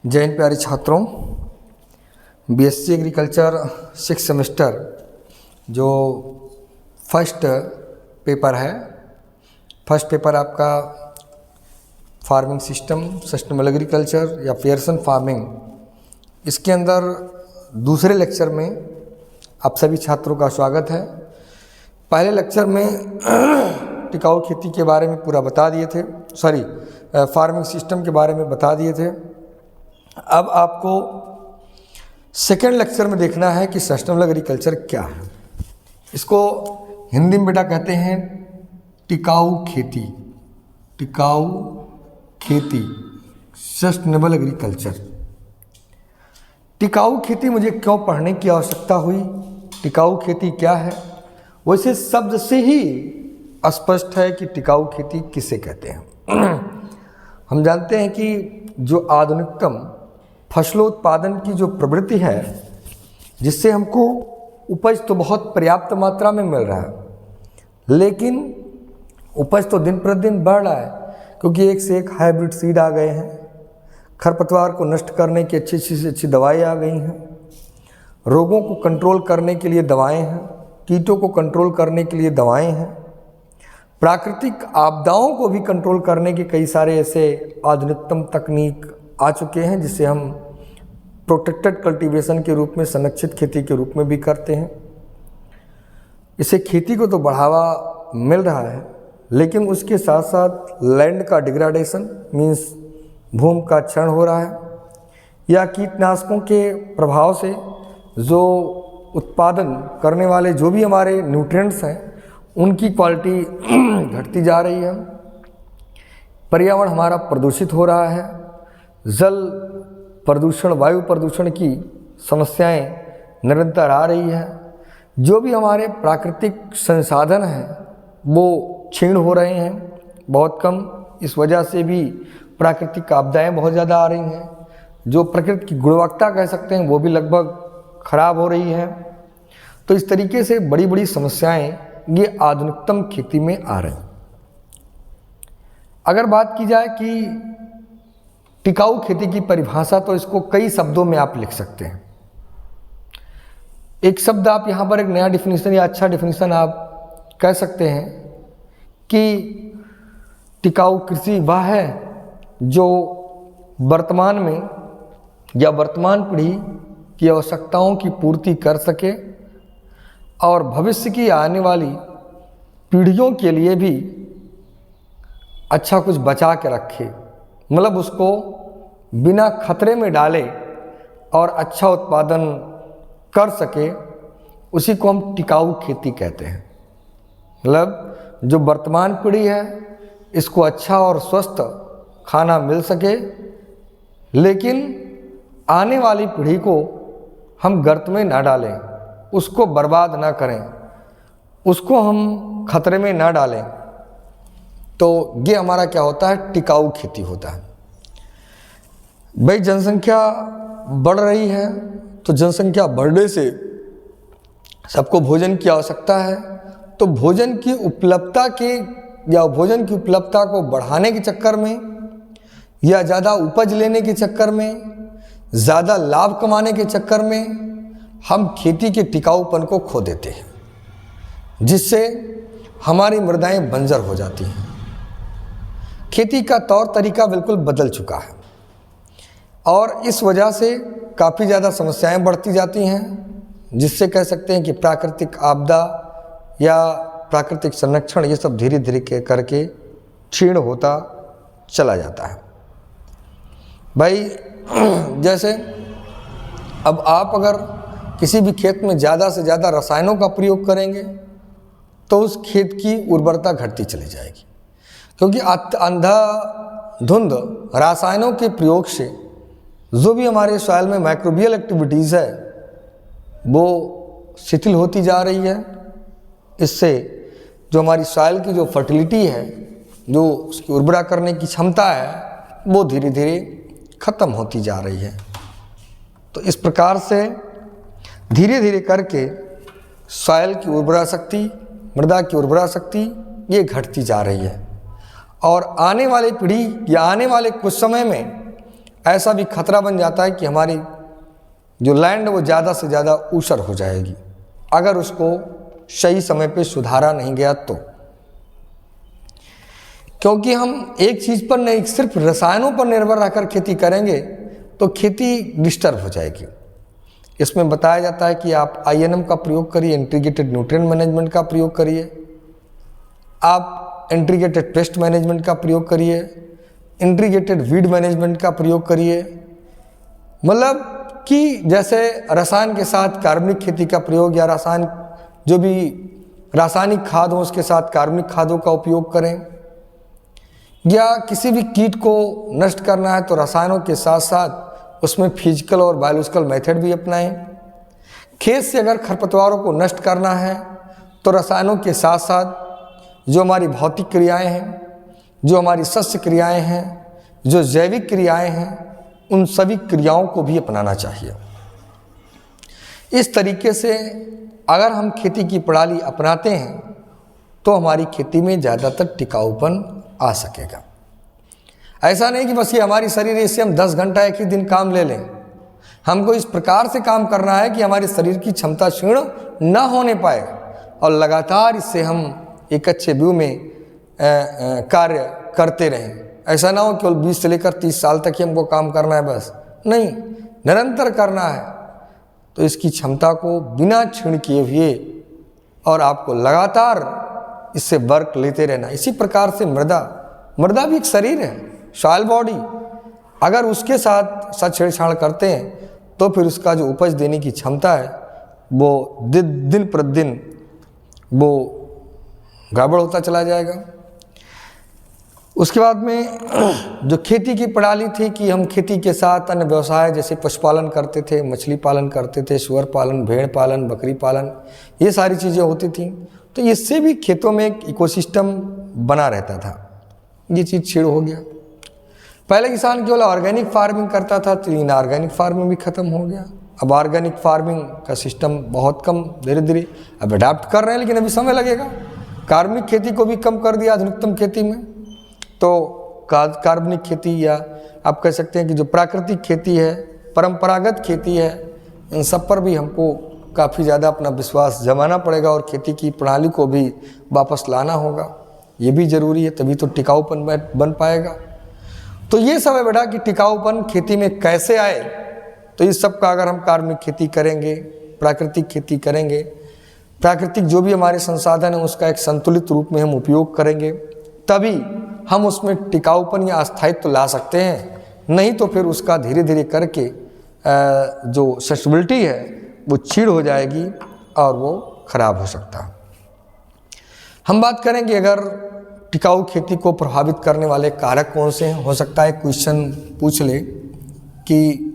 जय हिंद प्यारे छात्रों, बीएससी एग्रीकल्चर 6 सेमेस्टर जो फर्स्ट पेपर है, फर्स्ट पेपर आपका फार्मिंग सिस्टम, सस्टेनेबल एग्रीकल्चर या पियर्सन फार्मिंग, इसके अंदर दूसरे लेक्चर में आप सभी छात्रों का स्वागत है। पहले लेक्चर में टिकाऊ खेती के बारे में पूरा बता दिए थे, फार्मिंग सिस्टम के बारे में बता दिए थे। अब आपको सेकेंड लेक्चर में देखना है कि सस्टेनेबल एग्रीकल्चर क्या है। इसको हिंदी में बेटा कहते हैं टिकाऊ खेती, टिकाऊ खेती, सस्टेनेबल एग्रीकल्चर। टिकाऊ खेती मुझे क्यों पढ़ने की आवश्यकता हुई, टिकाऊ खेती क्या है? वैसे शब्द से ही स्पष्ट है कि टिकाऊ खेती किसे कहते हैं। हम जानते हैं कि जो आधुनिकतम फसलोत्पादन की जो प्रवृत्ति है, जिससे हमको उपज तो बहुत पर्याप्त मात्रा में मिल रहा है, लेकिन उपज तो दिन प्रतिदिन बढ़ रहा है, क्योंकि एक से एक हाइब्रिड सीड आ गए हैं, खरपतवार को नष्ट करने की अच्छी से अच्छी दवाएं आ गई हैं, रोगों को कंट्रोल करने के लिए दवाएं हैं, कीटों को कंट्रोल करने के लिए दवाएं हैं, प्राकृतिक आपदाओं को भी कंट्रोल करने के कई सारे ऐसे आधुनिकतम तकनीक आ चुके हैं, जिसे हम प्रोटेक्टेड कल्टीवेशन के रूप में, संरक्षित खेती के रूप में भी करते हैं। इससे खेती को तो बढ़ावा मिल रहा है, लेकिन उसके साथ साथ लैंड का डिग्रेडेशन मीन्स भूमि का क्षरण हो रहा है, या कीटनाशकों के प्रभाव से जो उत्पादन करने वाले जो भी हमारे न्यूट्रिएंट्स हैं, उनकी क्वालिटी घटती जा रही है। पर्यावरण हमारा प्रदूषित हो रहा है, जल प्रदूषण, वायु प्रदूषण की समस्याएं निरंतर आ रही है। जो भी हमारे प्राकृतिक संसाधन हैं वो क्षीण हो रहे हैं बहुत कम। इस वजह से भी प्राकृतिक आपदाएं बहुत ज़्यादा आ रही हैं। जो प्रकृति की गुणवत्ता कह सकते हैं वो भी लगभग खराब हो रही है। तो इस तरीके से बड़ी बड़ी समस्याएं ये आधुनिकतम खेती में आ रही हैं। अगर बात की जाए कि टिकाऊ खेती की परिभाषा, तो इसको कई शब्दों में आप लिख सकते हैं। एक शब्द आप यहाँ पर एक नया डिफिनीशन या अच्छा डिफिनीशन आप कह सकते हैं कि टिकाऊ कृषि वह है जो वर्तमान में या वर्तमान पीढ़ी की आवश्यकताओं की पूर्ति कर सके और भविष्य की आने वाली पीढ़ियों के लिए भी अच्छा कुछ बचा के रखे, मतलब उसको बिना खतरे में डाले और अच्छा उत्पादन कर सके, उसी को हम टिकाऊ खेती कहते हैं। मतलब जो वर्तमान पीढ़ी है इसको अच्छा और स्वस्थ खाना मिल सके, लेकिन आने वाली पीढ़ी को हम गर्त में ना डालें, उसको बर्बाद ना करें, उसको हम खतरे में ना डालें। तो ये हमारा क्या होता है, टिकाऊ खेती होता है। भाई जनसंख्या बढ़ रही है, तो जनसंख्या बढ़ने से सबको भोजन की आवश्यकता है। तो भोजन की उपलब्धता को बढ़ाने के चक्कर में या ज़्यादा उपज लेने के चक्कर में, ज़्यादा लाभ कमाने के चक्कर में हम खेती के टिकाऊपन को खो देते हैं, जिससे हमारी मृदाएं बंजर हो जाती हैं। खेती का तौर तरीका बिल्कुल बदल चुका है और इस वजह से काफ़ी ज़्यादा समस्याएं बढ़ती जाती हैं, जिससे कह सकते हैं कि प्राकृतिक आपदा या प्राकृतिक संरक्षण ये सब धीरे धीरे करके क्षीण होता चला जाता है। भाई जैसे अब आप अगर किसी भी खेत में ज़्यादा से ज़्यादा रसायनों का प्रयोग करेंगे तो उस खेत की उर्वरता घटती चली जाएगी, क्योंकि अंधाधुंध रासायनों के प्रयोग से जो भी हमारे सॉइल में माइक्रोबियल एक्टिविटीज़ है वो शिथिल होती जा रही है। इससे जो हमारी सॉइल की जो फर्टिलिटी है, जो उसकी उर्वरा करने की क्षमता है, वो धीरे धीरे ख़त्म होती जा रही है। तो इस प्रकार से धीरे धीरे करके सॉइल की उर्वरा शक्ति, मृदा की उर्वरा शक्ति ये घटती जा रही है। और आने वाली पीढ़ी या आने वाले कुछ समय में ऐसा भी खतरा बन जाता है कि हमारी जो लैंड वो ज़्यादा से ज़्यादा ऊसर हो जाएगी अगर उसको सही समय पे सुधारा नहीं गया तो। क्योंकि हम एक चीज़ पर नहीं, सिर्फ रसायनों पर निर्भर रहकर खेती करेंगे तो खेती डिस्टर्ब हो जाएगी। इसमें बताया जाता है कि आप INM का प्रयोग करिए, इंटीग्रेटेड न्यूट्रिएंट मैनेजमेंट का प्रयोग करिए, आप इंटीग्रेटेड पेस्ट मैनेजमेंट का प्रयोग करिए, इंटीग्रेटेड वीड मैनेजमेंट का प्रयोग करिए। मतलब कि जैसे रसायन के साथ कार्बनिक खेती का प्रयोग या रसायन जो भी रासायनिक खाद हो उसके साथ कार्बनिक खादों का उपयोग करें, या किसी भी कीट को नष्ट करना है तो रसायनों के साथ साथ उसमें फिजिकल और बायोलॉजिकल मेथड भी अपनाएं। खेत से अगर खरपतवारों को नष्ट करना है तो रसायनों के साथ साथ जो हमारी भौतिक क्रियाएं हैं, जो हमारी सस्य क्रियाएं हैं, जो जैविक क्रियाएं हैं, उन सभी क्रियाओं को भी अपनाना चाहिए। इस तरीके से अगर हम खेती की प्रणाली अपनाते हैं तो हमारी खेती में ज़्यादातर टिकाऊपन आ सकेगा। ऐसा नहीं कि बस ये हमारी शरीर है इससे हम 10 घंटा एक ही दिन काम ले लें। हमको इस प्रकार से काम करना है कि हमारे शरीर की क्षमता क्षीण न होने पाए और लगातार इससे हम एक अच्छे व्यू में कार्य करते रहें। ऐसा ना हो केवल 20 से लेकर 30 साल तक ही हमको काम करना है, बस नहीं, निरंतर करना है। तो इसकी क्षमता को बिना क्षीण किए हुए और आपको लगातार इससे वर्क लेते रहना। इसी प्रकार से मृदा भी एक शरीर है, सॉइल बॉडी। अगर उसके साथ छेड़छाड़ करते हैं तो फिर उसका जो उपज देने की क्षमता है वो दिन प्रतिदिन वो गड़बड़ होता चला जाएगा। उसके बाद में जो खेती की प्रणाली थी कि हम खेती के साथ अन्य व्यवसाय जैसे पशुपालन करते थे, मछली पालन करते थे, सुअर पालन, भेड़ पालन, बकरी पालन, ये सारी चीज़ें होती थी। तो इससे भी खेतों में एक इकोसिस्टम बना रहता था। ये चीज़ छीड़ हो गया। पहले किसान केवल ऑर्गेनिक फार्मिंग करता था तो इनऑर्गेनिक फार्मिंग भी ख़त्म हो गया। अब ऑर्गेनिक फार्मिंग का सिस्टम बहुत कम, धीरे धीरे अब अडाप्ट कर रहे हैं, लेकिन अभी समय लगेगा। कार्बनिक खेती को भी कम कर दिया आधुनिकतम खेती में। तो कार्बनिक खेती या आप कह सकते हैं कि जो प्राकृतिक खेती है, परंपरागत खेती है, इन सब पर भी हमको काफ़ी ज़्यादा अपना विश्वास जमाना पड़ेगा और खेती की प्रणाली को भी वापस लाना होगा। ये भी ज़रूरी है, तभी तो टिकाऊपन बन पाएगा। तो ये सब है बेटा कि टिकाऊपन खेती में कैसे आए। तो इस सब का अगर हम कार्बनिक खेती करेंगे, प्राकृतिक खेती करेंगे, प्राकृतिक जो भी हमारे संसाधन है उसका एक संतुलित रूप में हम उपयोग करेंगे, तभी हम उसमें टिकाऊपन या अस्थायित्व ला सकते हैं। नहीं तो फिर उसका धीरे धीरे करके जो सस्टेनेबिलिटी है वो छीड़ हो जाएगी और वो खराब हो सकता है। हम बात करेंगे अगर टिकाऊ खेती को प्रभावित करने वाले कारक कौन से हैं। हो सकता है क्वेश्चन पूछ ले कि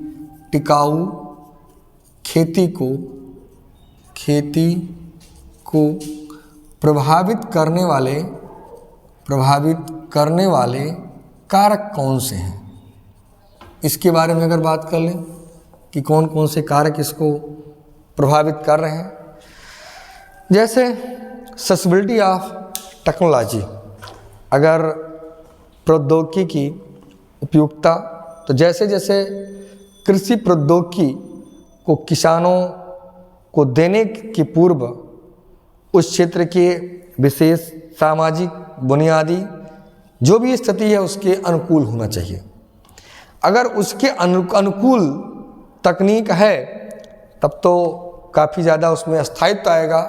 टिकाऊ खेती को प्रभावित करने वाले कारक कौन से हैं। इसके बारे में अगर बात कर लें कि कौन कौन से कारक इसको प्रभावित कर रहे हैं, जैसे सस्टेनेबिलिटी ऑफ टेक्नोलॉजी। अगर प्रौद्योगिकी की उपयुक्तता, तो जैसे जैसे कृषि प्रौद्योगिकी को किसानों को देने के पूर्व उस क्षेत्र के विशेष सामाजिक बुनियादी जो भी स्थिति है उसके अनुकूल होना चाहिए। अगर उसके अनुकूल तकनीक है तब तो काफ़ी ज़्यादा उसमें स्थायित्व आएगा,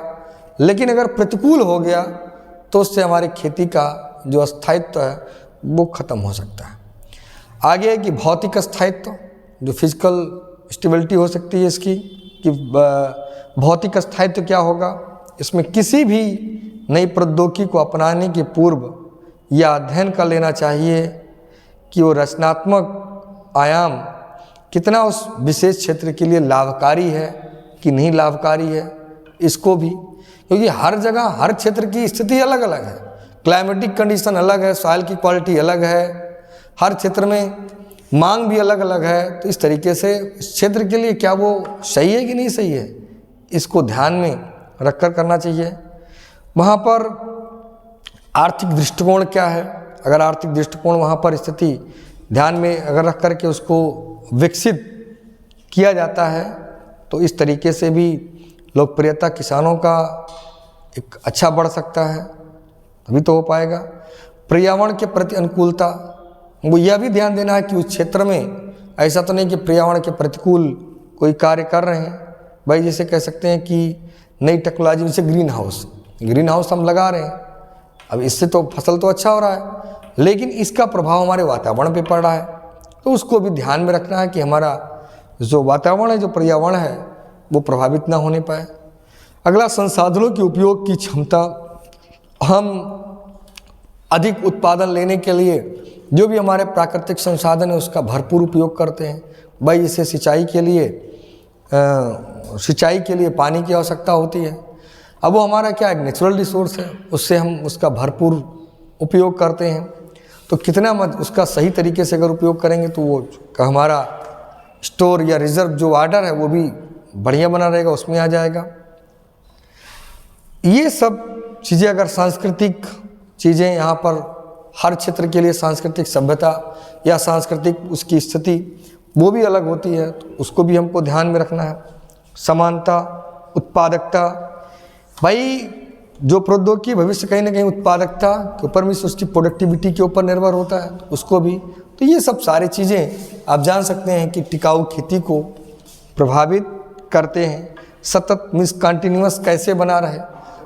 लेकिन अगर प्रतिकूल हो गया तो उससे हमारी खेती का जो स्थायित्व है वो ख़त्म हो सकता है। आगे है कि भौतिक स्थायित्व, जो फिजिकल स्टेबिलिटी हो सकती है इसकी, कि भौतिक स्थायित्व क्या होगा। इसमें किसी भी नई प्रौद्योगिकी को अपनाने के पूर्व यह अध्ययन कर लेना चाहिए कि वो रचनात्मक आयाम कितना उस विशेष क्षेत्र के लिए लाभकारी है कि नहीं लाभकारी है। इसको भी, क्योंकि हर जगह हर क्षेत्र की स्थिति अलग अलग है, क्लाइमेटिक कंडीशन अलग है, सॉइल की क्वालिटी अलग है, हर क्षेत्र में मांग भी अलग अलग है। तो इस तरीके से इस क्षेत्र के लिए क्या वो सही है कि नहीं सही है, इसको ध्यान में रखकर करना चाहिए। वहाँ पर आर्थिक दृष्टिकोण क्या है, अगर आर्थिक दृष्टिकोण वहाँ पर स्थिति ध्यान में अगर रख कर के उसको विकसित किया जाता है तो इस तरीके से भी लोकप्रियता किसानों का एक अच्छा बढ़ सकता है, तभी तो हो पाएगा। पर्यावरण के प्रति अनुकूलता, वो यह भी ध्यान देना है कि उस क्षेत्र में ऐसा तो नहीं कि पर्यावरण के प्रतिकूल कोई कार्य कर रहे हैं। भाई जैसे कह सकते हैं कि नई टेक्नोलॉजी, जैसे ग्रीन हाउस हम लगा रहे हैं, अब इससे तो फसल तो अच्छा हो रहा है, लेकिन इसका प्रभाव हमारे वातावरण पे पड़ रहा है, तो उसको भी ध्यान में रखना है कि हमारा जो वातावरण है, जो पर्यावरण है, वो प्रभावित ना होने पाए। अगला, संसाधनों के उपयोग की क्षमता। हम अधिक उत्पादन लेने के लिए जो भी हमारे प्राकृतिक संसाधन है उसका भरपूर उपयोग करते हैं। भाई जैसे सिंचाई के लिए पानी की आवश्यकता होती है, अब वो हमारा क्या एक नेचुरल रिसोर्स है, उससे हम उसका भरपूर उपयोग करते हैं। तो कितना उसका सही तरीके से अगर उपयोग करेंगे तो वो हमारा स्टोर या रिजर्व जो वाटर है वो भी बढ़िया बना रहेगा, उसमें आ जाएगा। ये सब चीज़ें अगर सांस्कृतिक चीज़ें यहाँ पर हर क्षेत्र के लिए सांस्कृतिक सभ्यता या सांस्कृतिक उसकी स्थिति वो भी अलग होती है, तो उसको भी हमको ध्यान में रखना है। समानता, उत्पादकता, भाई जो प्रौद्योगिकी भविष्य कहीं ना कहीं उत्पादकता के ऊपर भी, उसकी प्रोडक्टिविटी के ऊपर निर्भर होता है, उसको भी। तो ये सब सारी चीज़ें आप जान सकते हैं कि टिकाऊ खेती को प्रभावित करते हैं। सतत मीन्स कंटिन्यूअस कैसे बना रहे,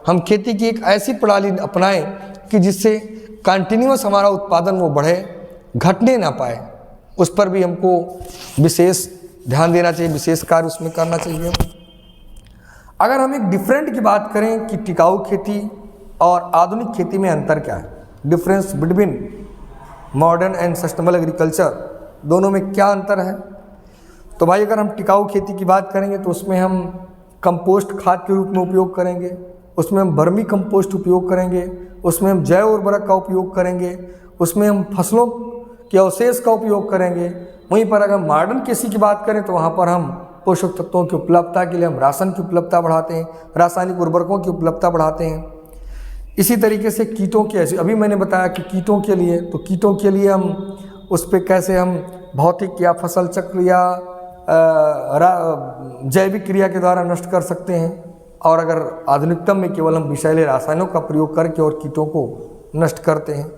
हम खेती की एक ऐसी प्रणाली अपनाएं कि जिससे कंटिन्यूअस हमारा उत्पादन वो बढ़े, घटने ना पाए, उस पर भी हमको विशेष ध्यान देना चाहिए, विशेष कार्य उसमें करना चाहिए। अगर हम एक डिफरेंट की बात करें कि टिकाऊ खेती और आधुनिक खेती में अंतर क्या है, difference between modern and sustainable agriculture, दोनों में क्या अंतर है, तो भाई अगर हम टिकाऊ खेती की बात करेंगे तो उसमें हम कंपोस्ट खाद के रूप में उपयोग करेंगे, उसमें हम वर्मी कंपोस्ट उपयोग करेंगे, उसमें हम जैव उर्वरक का उपयोग करेंगे, उसमें हम फसलों के अवशेष का उपयोग करेंगे। वहीं पर अगर मॉडर्न कृषि की बात करें तो वहाँ पर हम पोषक तत्वों की उपलब्धता के लिए हम राशन की उपलब्धता बढ़ाते हैं, रासायनिक उर्वरकों की उपलब्धता बढ़ाते हैं। इसी तरीके से कीटों के, ऐसे अभी मैंने बताया कि कीटों के लिए, तो कीटों के लिए हम उस पर कैसे हम भौतिक या फसल चक्र या जैविक क्रिया के द्वारा नष्ट कर सकते हैं। और अगर आधुनिकतम में केवल हम विषैले रासायनों का प्रयोग करके और कीटों को नष्ट करते हैं।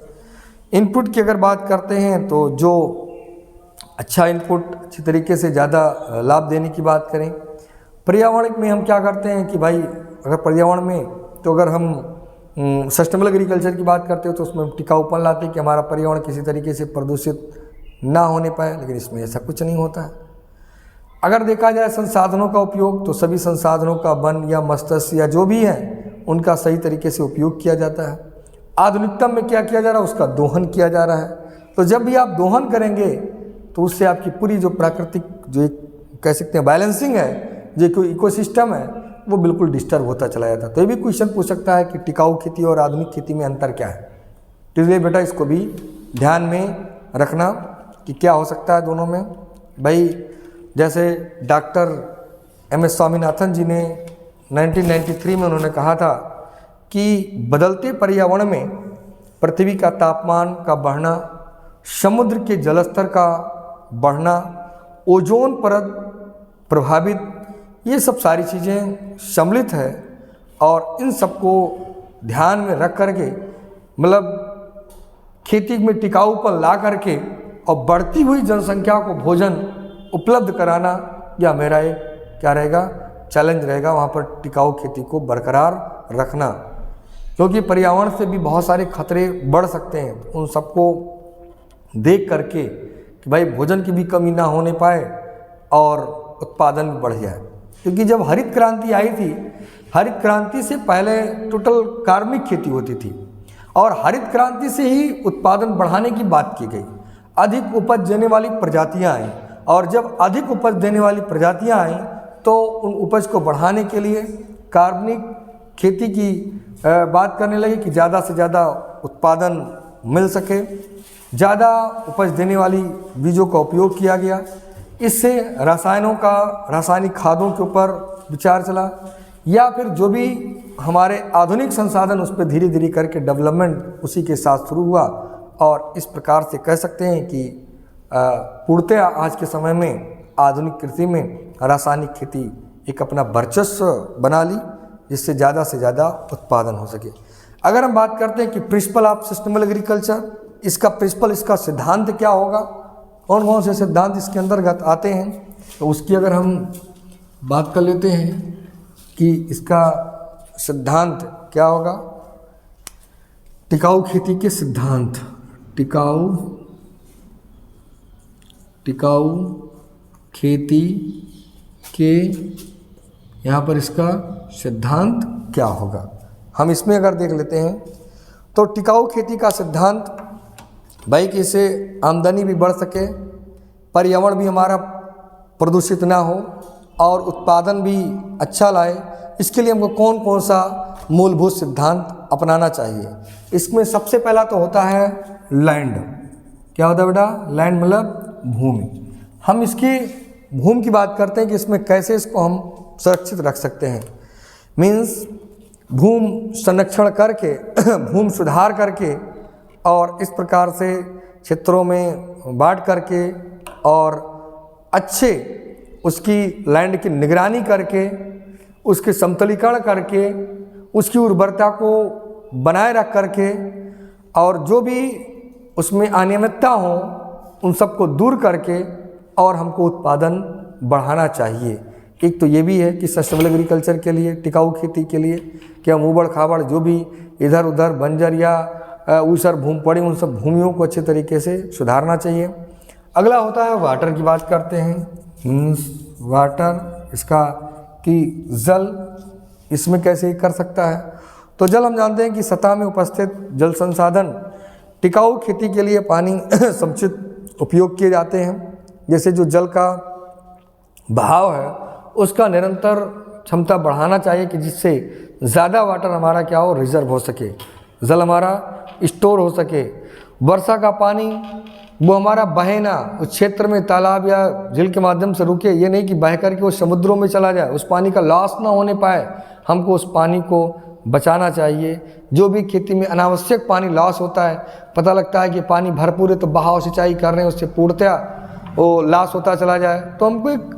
इनपुट की अगर बात करते हैं तो जो अच्छा इनपुट अच्छी तरीके से ज़्यादा लाभ देने की बात करें। पर्यावरण में हम क्या करते हैं कि भाई अगर पर्यावरण में, तो अगर हम सस्टेनेबल एग्रीकल्चर की बात करते हो तो उसमें टिकाऊपन लाते हैं कि हमारा पर्यावरण किसी तरीके से प्रदूषित ना होने पाए, लेकिन इसमें ऐसा कुछ नहीं होता है। अगर देखा जाए संसाधनों का उपयोग, तो सभी संसाधनों का वन या मत्स्य या जो भी है उनका सही तरीके से उपयोग किया जाता है। आधुनिकतम में क्या किया जा रहा है, उसका दोहन किया जा रहा है। तो जब भी आप दोहन करेंगे तो उससे आपकी पूरी जो प्राकृतिक जो एक कह सकते हैं बैलेंसिंग है, जो कोई इकोसिस्टम है, वो बिल्कुल डिस्टर्ब होता चला जाता है। तो ये भी क्वेश्चन पूछ सकता है कि टिकाऊ खेती और आधुनिक खेती में अंतर क्या है। तो इसलिए बेटा इसको भी ध्यान में रखना कि क्या हो सकता है दोनों में। भाई जैसे डॉक्टर एम.एस. स्वामीनाथन जी ने 1993 में उन्होंने कहा था कि बदलते पर्यावरण में पृथ्वी का तापमान का बढ़ना, समुद्र के जलस्तर का बढ़ना, ओजोन परत प्रभावित, ये सब सारी चीज़ें सम्मिलित है। और इन सबको ध्यान में रख करके मतलब खेती में टिकाऊपन ला करके और बढ़ती हुई जनसंख्या को भोजन उपलब्ध कराना, या मेरा एक क्या रहेगा चैलेंज रहेगा वहाँ पर टिकाऊ खेती को बरकरार रखना, क्योंकि पर्यावरण से भी बहुत सारे खतरे बढ़ सकते हैं। उन सबको देख करके कि भाई भोजन की भी कमी ना होने पाए और उत्पादन भी बढ़ जाए। क्योंकि जब हरित क्रांति आई थी, हरित क्रांति से पहले टोटल कार्बनिक खेती होती थी और हरित क्रांति से ही उत्पादन बढ़ाने की बात की गई। अधिक उपज देने वाली प्रजातियां आई और जब अधिक उपज देने वाली प्रजातियां आई तो उन उपज को बढ़ाने के लिए कार्बनिक खेती की बात करने लगे कि ज़्यादा से ज़्यादा उत्पादन मिल सके, ज़्यादा उपज देने वाली बीजों का उपयोग किया गया। इससे रासायनिक खादों के ऊपर विचार चला, या फिर जो भी हमारे आधुनिक संसाधन उस पर धीरे धीरे करके डेवलपमेंट उसी के साथ शुरू हुआ। और इस प्रकार से कह सकते हैं कि पूर्णतया आज के समय में आधुनिक कृषि में रासायनिक खेती एक अपना वर्चस्व बना ली, जिससे ज़्यादा से ज़्यादा उत्पादन हो सके। अगर हम बात करते हैं कि प्रिंसिपल ऑफ सस्टेनेबल एग्रीकल्चर, इसका प्रिंसिपल, इसका सिद्धांत क्या होगा, कौन कौन से सिद्धांत इसके अंतर्गत आते हैं, तो उसकी अगर हम बात कर लेते हैं कि इसका सिद्धांत क्या होगा। टिकाऊ खेती के सिद्धांत, टिकाऊ खेती के यहाँ पर इसका सिद्धांत क्या होगा, हम इसमें अगर देख लेते हैं तो टिकाऊ खेती का सिद्धांत भाई कि इससे आमदनी भी बढ़ सके, पर्यावरण भी हमारा प्रदूषित ना हो और उत्पादन भी अच्छा लाए, इसके लिए हमको कौन कौन सा मूलभूत सिद्धांत अपनाना चाहिए। इसमें सबसे पहला तो होता है लैंड। क्या होता है बेटा? लैंड मतलब भूमि। हम इसकी भूमि की बात करते हैं कि इसमें कैसे इसको हम सुरक्षित रख सकते हैं। मीन्स भूमि संरक्षण करके भूमि सुधार करके और इस प्रकार से क्षेत्रों में बांट करके और अच्छे उसकी लैंड की निगरानी करके, उसके समतलीकरण करके, उसकी उर्वरता को बनाए रख करके और जो भी उसमें अनियमितता हो उन सबको दूर करके और हमको उत्पादन बढ़ाना चाहिए। एक तो ये भी है कि सस्टेनेबल एग्रीकल्चर के लिए, टिकाऊ खेती के लिए कि हम ऊबड़ खाबड़ जो भी इधर उधर बंजर या ऊसर भूमि पड़ी उन सब भूमियों को अच्छे तरीके से सुधारना चाहिए। अगला होता है वाटर की बात करते हैं। वाटर, इसका कि जल इसमें कैसे कर सकता है, तो जल हम जानते हैं कि सतह में उपस्थित जल संसाधन टिकाऊ खेती के लिए पानी समुचित उपयोग किए जाते हैं। जैसे जो जल का बहाव है उसका निरंतर क्षमता बढ़ाना चाहिए कि जिससे ज़्यादा वाटर हमारा क्या हो, रिजर्व हो सके, जल हमारा स्टोर हो सके। वर्षा का पानी वो हमारा बहे ना, उस क्षेत्र में तालाब या झील के माध्यम से रुके, ये नहीं कि बह करके वो समुद्रों में चला जाए, उस पानी का लॉस ना होने पाए। हमको उस पानी को बचाना चाहिए। जो भी खेती में अनावश्यक पानी लॉस होता है, पता लगता है कि पानी भरपूर है तो बहाव सिंचाई कर रहे हैं, उससे पूर्णतया वो लॉस होता चला जाए, तो हमको एक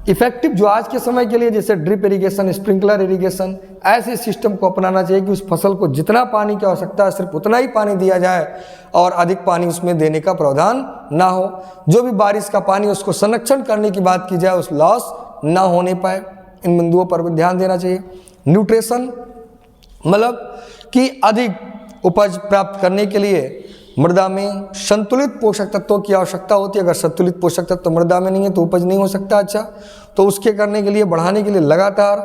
इफेक्टिव जो आज के समय के लिए जैसे ड्रिप इरिगेशन, स्प्रिंकलर इरिगेशन, ऐसे सिस्टम को अपनाना चाहिए कि उस फसल को जितना पानी की आवश्यकता है सिर्फ उतना ही पानी दिया जाए और अधिक पानी उसमें देने का प्रावधान ना हो। जो भी बारिश का पानी उसको संरक्षण करने की बात की जाए, उस लॉस ना होने पाए। इन बिंदुओं पर भी ध्यान देना चाहिए। न्यूट्रिशन मतलब कि अधिक उपज प्राप्त करने के लिए मृदा में संतुलित पोषक तत्वों की आवश्यकता होती है। अगर संतुलित पोषक तत्व मृदा में नहीं है तो उपज नहीं हो सकता अच्छा। तो उसके करने के लिए, बढ़ाने के लिए लगातार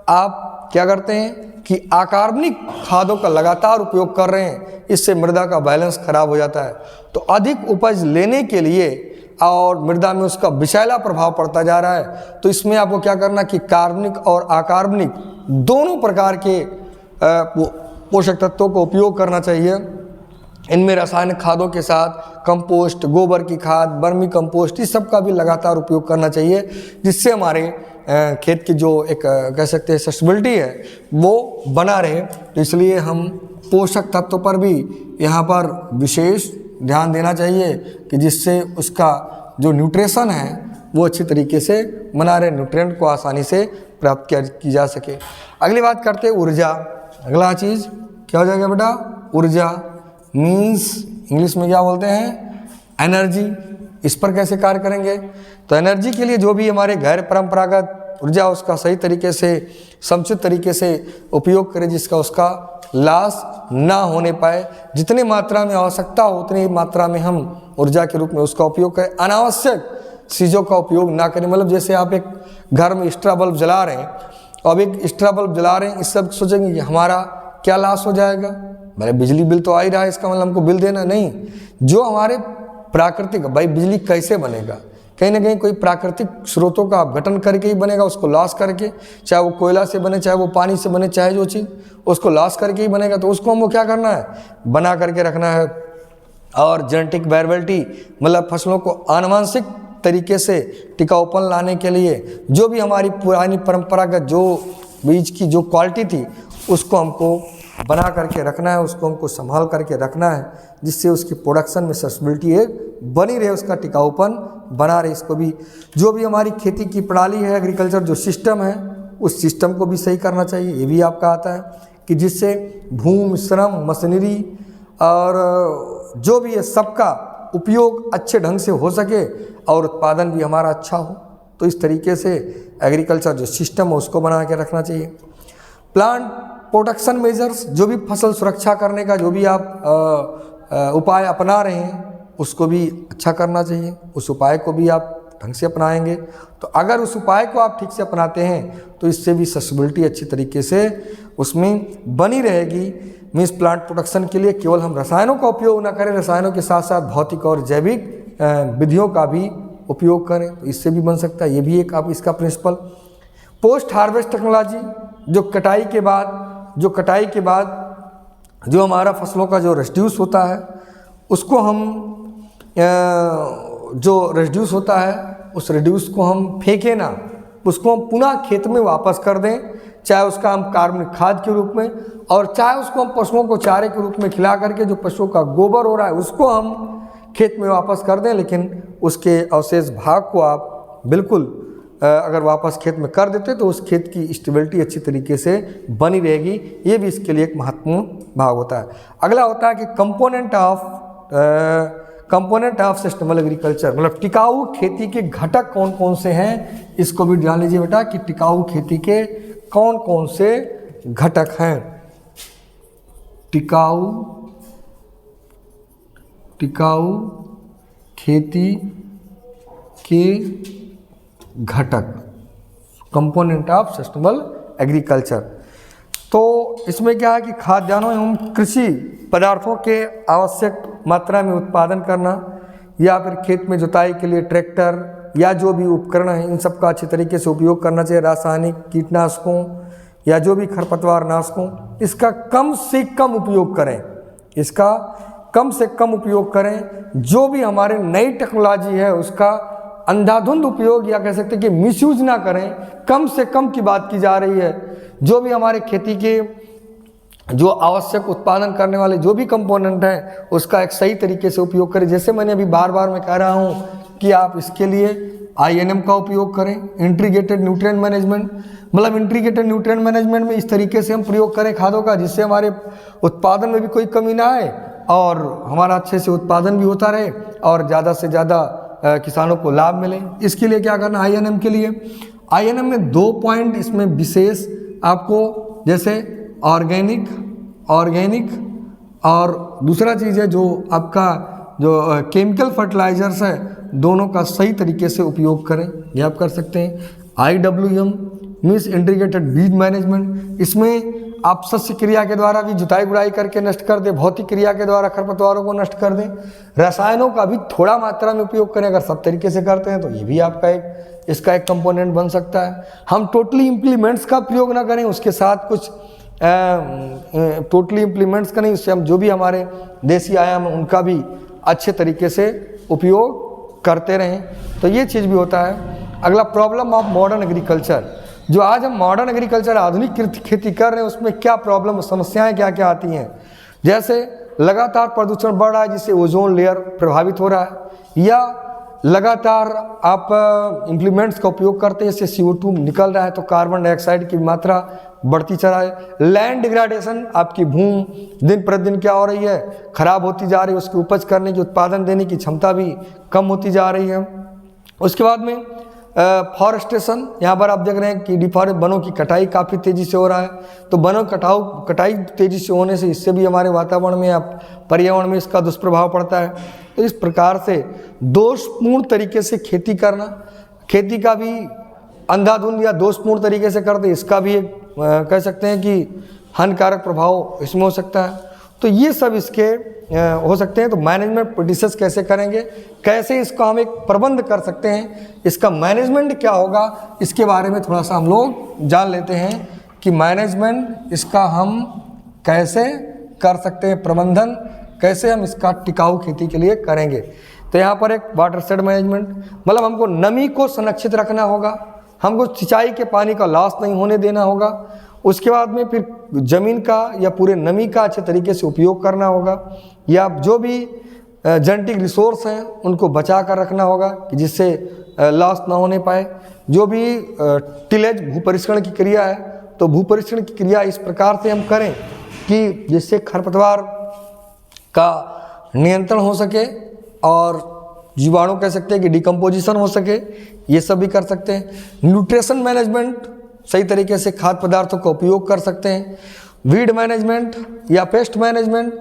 आप क्या करते हैं कि अकार्बनिक खादों का लगातार उपयोग कर रहे हैं, इससे मृदा का बैलेंस खराब हो जाता है। तो अधिक उपज लेने के लिए और मृदा में उसका विषैला प्रभाव पड़ता जा रहा है, तो इसमें आपको क्या करना कि कार्बनिक और अकार्बनिक दोनों प्रकार के पोषक तत्वों को उपयोग करना चाहिए। इनमें रासायनिक खादों के साथ कंपोस्ट, गोबर की खाद, वर्मी कंपोस्ट, इस सब का भी लगातार उपयोग करना चाहिए, जिससे हमारे खेत की जो एक कह सकते हैं सस्टेनेबिलिटी है वो बना रहे। तो इसलिए हम पोषक तत्वों पर भी यहाँ पर विशेष ध्यान देना चाहिए कि जिससे उसका जो न्यूट्रिशन है वो अच्छी तरीके से बना रहे, न्यूट्रिएंट को आसानी से प्राप्त की जा सके। अगली बात करते हैं ऊर्जा। अगला चीज़ क्या हो जाएगा बेटा? ऊर्जा मीन्स इंग्लिश में क्या बोलते हैं? एनर्जी। इस पर कैसे कार्य करेंगे? तो एनर्जी के लिए जो भी हमारे गैर परंपरागत ऊर्जा उसका सही तरीके से, समुचित तरीके से उपयोग करें, जिसका उसका लॉस ना होने पाए। जितनी मात्रा में आवश्यकता हो उतनी ही मात्रा में हम ऊर्जा के रूप में उसका उपयोग करें। अनावश्यक चीज़ों का उपयोग ना करें। मतलब जैसे आप एक घर में एक्स्ट्रा बल्ब जला रहे हैं, अब एक एक्स्ट्रा बल्ब जला रहे हैं, इस सब सोचेंगे कि हमारा क्या लॉस हो जाएगा, भाई बिजली बिल तो आ ही रहा है, इसका मतलब हमको बिल देना नहीं। जो हमारे प्राकृतिक, भाई बिजली कैसे बनेगा? कहीं ना कहीं कोई प्राकृतिक स्रोतों का गठन करके ही बनेगा, उसको लॉस करके, चाहे वो कोयला से बने, चाहे वो पानी से बने, चाहे जो चीज़, उसको लॉस करके ही बनेगा। तो उसको हमको क्या करना है? बना करके रखना है। और जेनेटिक वेरिएबिलिटी मतलब फसलों को आनुवंशिक तरीके से टिकाऊपन लाने के लिए जो भी हमारी पुरानी परंपरागत जो बीज की जो क्वालिटी थी उसको हमको बना करके रखना है, उसको हमको संभाल करके रखना है, जिससे उसकी प्रोडक्शन में सस्टेनेबिलिटी एक बनी रहे, उसका टिकाऊपन बना रहे। इसको भी जो भी हमारी खेती की प्रणाली है, एग्रीकल्चर जो सिस्टम है, उस सिस्टम को भी सही करना चाहिए। ये भी आपका आता है कि जिससे भूमि, श्रम, मशीनरी और जो भी है सबका उपयोग अच्छे ढंग से हो सके और उत्पादन भी हमारा अच्छा हो। तो इस तरीके से एग्रीकल्चर जो सिस्टम है उसको बना के रखना चाहिए। प्लांट प्रोटेक्शन मेजर्स, जो भी फसल सुरक्षा करने का जो भी आप उपाय अपना रहे हैं उसको भी अच्छा करना चाहिए। उस उपाय को भी आप ढंग से अपनाएंगे तो अगर उस उपाय को आप ठीक से अपनाते हैं तो इससे भी सस्टेनेबिलिटी अच्छी तरीके से उसमें बनी रहेगी। मीन्स प्लांट प्रोटेक्शन के लिए केवल हम रसायनों का उपयोग ना करें, रसायनों के साथ साथ भौतिक और जैविक विधियों का भी उपयोग करें, तो इससे भी बन सकता है। ये भी एक आप इसका प्रिंसिपल। पोस्ट हार्वेस्ट टेक्नोलॉजी, जो कटाई के बाद जो हमारा फसलों का जो रेसिड्यूस होता है उसको हम जो रेसिड्यूस होता है उस रेसिड्यूस को हम फेंकें ना, उसको हम पुनः खेत में वापस कर दें, चाहे उसका हम कार्बनिक खाद के रूप में और चाहे उसको हम पशुओं को चारे के रूप में खिला करके जो पशुओं का गोबर हो रहा है उसको हम खेत में वापस कर दें। लेकिन उसके अवशेष भाग को आप बिल्कुल अगर वापस खेत में कर देते तो उस खेत की स्टेबिलिटी अच्छी तरीके से बनी रहेगी। ये भी इसके लिए एक महत्वपूर्ण भाग होता है। अगला होता है कि कंपोनेंट ऑफ सस्टेनेबल एग्रीकल्चर, मतलब टिकाऊ खेती के घटक कौन कौन से हैं, इसको भी जान लीजिए बेटा कि टिकाऊ खेती के कौन कौन से घटक हैं। टिकाऊ खेती के घटक, कंपोनेंट ऑफ सस्टेनेबल एग्रीकल्चर। तो इसमें क्या है कि खाद्यान्नों एवं कृषि पदार्थों के आवश्यक मात्रा में उत्पादन करना, या फिर खेत में जुताई के लिए ट्रैक्टर या जो भी उपकरण है इन सब का अच्छी तरीके से उपयोग करना चाहिए। रासायनिक कीटनाशकों या जो भी खरपतवार नाशकों, इसका कम से कम उपयोग करें, इसका कम से कम उपयोग करें। जो भी हमारे नई टेक्नोलॉजी है उसका अंधाधुंध उपयोग या कह सकते हैं कि मिसयूज ना करें, कम से कम की बात की जा रही है। जो भी हमारे खेती के जो आवश्यक उत्पादन करने वाले जो भी कंपोनेंट हैं उसका एक सही तरीके से उपयोग करें। जैसे मैंने अभी बार बार मैं कह रहा हूँ कि आप इसके लिए INM का उपयोग करें, इंटीग्रेटेड न्यूट्रिएंट मैनेजमेंट, मतलब इंटीग्रेटेड न्यूट्रिएंट मैनेजमेंट में इस तरीके से हम प्रयोग करें खादों का जिससे हमारे उत्पादन में भी कोई कमी ना आए और हमारा अच्छे से उत्पादन भी होता रहे और ज़्यादा से ज़्यादा किसानों को लाभ मिले। इसके लिए क्या करना, INM के लिए INM में 2 पॉइंट इसमें विशेष आपको, जैसे ऑर्गेनिक और दूसरा चीज़ है जो आपका जो केमिकल फर्टिलाइजर्स है, दोनों का सही तरीके से उपयोग करें। ये आप कर सकते हैं। IWM मीन्स इंटीग्रेटेड बीज मैनेजमेंट, इसमें आप शस्य क्रिया के द्वारा भी जुताई गुड़ाई करके नष्ट कर दें, भौतिक क्रिया के द्वारा खरपतवारों को नष्ट कर दें, रसायनों का भी थोड़ा मात्रा में उपयोग करें। अगर सब तरीके से करते हैं तो ये भी आपका इसका एक कंपोनेंट बन सकता है। हम टोटली इम्प्लीमेंट्स का प्रयोग ना करें, उसके साथ कुछ टोटली इम्प्लीमेंट्स का नहीं, उससे हम जो भी हमारे देसी आयाम है उनका भी अच्छे तरीके से उपयोग करते रहें। तो ये चीज़ भी होता है। अगला प्रॉब्लम ऑफ मॉडर्न एग्रीकल्चर, जो आज हम मॉडर्न एग्रीकल्चर आधुनिक खेती कर रहे हैं उसमें क्या प्रॉब्लम, समस्याएं क्या क्या आती हैं। जैसे लगातार प्रदूषण बढ़ रहा है जिससे ओजोन लेयर प्रभावित हो रहा है, या लगातार आप इम्प्लीमेंट्स का उपयोग करते हैं इससे CO2 निकल रहा है तो कार्बन डाइऑक्साइड की मात्रा बढ़ती चला है। लैंड डिग्रेडेशन, आपकी भूमि दिन प्रतिदिन क्या हो रही है, खराब होती जा रही है, उसकी उपज करने की, उत्पादन देने की क्षमता भी कम होती जा रही है। उसके बाद में फॉरेस्टेशन, यहाँ पर आप देख रहे हैं कि डिफॉरेस्ट वनों की कटाई काफ़ी तेज़ी से हो रहा है। तो वनों कटाई तेज़ी से होने से इससे भी हमारे वातावरण में या पर्यावरण में इसका दुष्प्रभाव पड़ता है। तो इस प्रकार से दोषपूर्ण तरीके से खेती करना, खेती का भी अंधाधुंध या दोषपूर्ण तरीके से करते, इसका भी एक कह सकते हैं कि हानिकारक प्रभाव इसमें हो सकता है। तो ये सब इसके हो सकते हैं। तो मैनेजमेंट प्रैक्टिसेस कैसे करेंगे, कैसे इसका हम एक प्रबंध कर सकते हैं, इसका मैनेजमेंट क्या होगा, इसके बारे में थोड़ा सा हम लोग जान लेते हैं कि मैनेजमेंट इसका हम कैसे कर सकते हैं, प्रबंधन कैसे हम इसका टिकाऊ खेती के लिए करेंगे। तो यहाँ पर एक वाटर शेड मैनेजमेंट, मतलब हमको नमी को संरक्षित रखना होगा, हमको सिंचाई के पानी का लॉस नहीं होने देना होगा। उसके बाद में फिर ज़मीन का या पूरे नमी का अच्छे तरीके से उपयोग करना होगा, या जो भी जेनेटिक रिसोर्स हैं उनको बचा कर रखना होगा कि जिससे लॉस ना होने पाए। जो भी टिलेज भूपरिष्करण की क्रिया है, तो भूपरिष्करण की क्रिया इस प्रकार से हम करें कि जिससे खरपतवार का नियंत्रण हो सके और जीवाणु कह सकते हैं कि डिकम्पोजिशन हो सके, ये सब भी कर सकते हैं। न्यूट्रिशन मैनेजमेंट, सही तरीके से खाद्य पदार्थों का उपयोग कर सकते हैं। वीड मैनेजमेंट या पेस्ट मैनेजमेंट,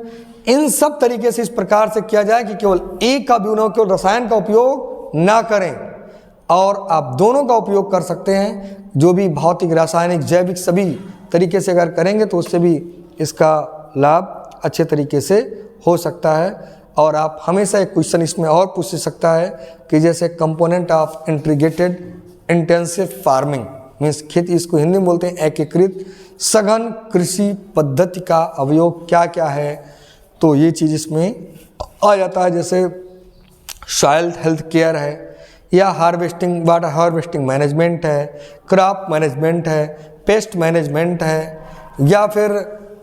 इन सब तरीके से इस प्रकार से किया जाए कि केवल एक का भी न केवल रसायन का उपयोग ना करें, और आप दोनों का उपयोग कर सकते हैं। जो भी भौतिक, रासायनिक, जैविक सभी तरीके से अगर करेंगे तो उससे भी इसका लाभ अच्छे तरीके से हो सकता है। और आप हमेशा एक क्वेश्चन इसमें और पूछ सकता है कि जैसे component of integrated intensive farming means खेती, इसको हिंदी में बोलते हैं एकीकृत सघन कृषि पद्धति का अवयव क्या क्या है, तो ये चीज़ इसमें आ जाता है। जैसे सॉइल हेल्थ केयर है, या हार्वेस्टिंग, वाटर हार्वेस्टिंग मैनेजमेंट है, क्रॉप मैनेजमेंट है, पेस्ट मैनेजमेंट है, या फिर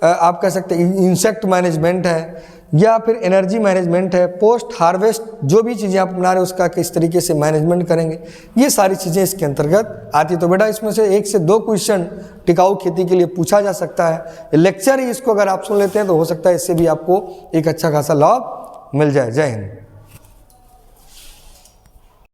आप कह सकते हैं इंसेक्ट मैनेजमेंट है, या फिर एनर्जी मैनेजमेंट है, पोस्ट हार्वेस्ट जो भी चीज़ें आप अपना रहे उसका किस तरीके से मैनेजमेंट करेंगे, ये सारी चीज़ें इसके अंतर्गत आती है। तो बेटा इसमें से 1 से 2 क्वेश्चन टिकाऊ खेती के लिए पूछा जा सकता है। लेक्चर ही इसको अगर आप सुन लेते हैं तो हो सकता है इससे भी आपको एक अच्छा खासा लाभ मिल जाए। जय हिंद।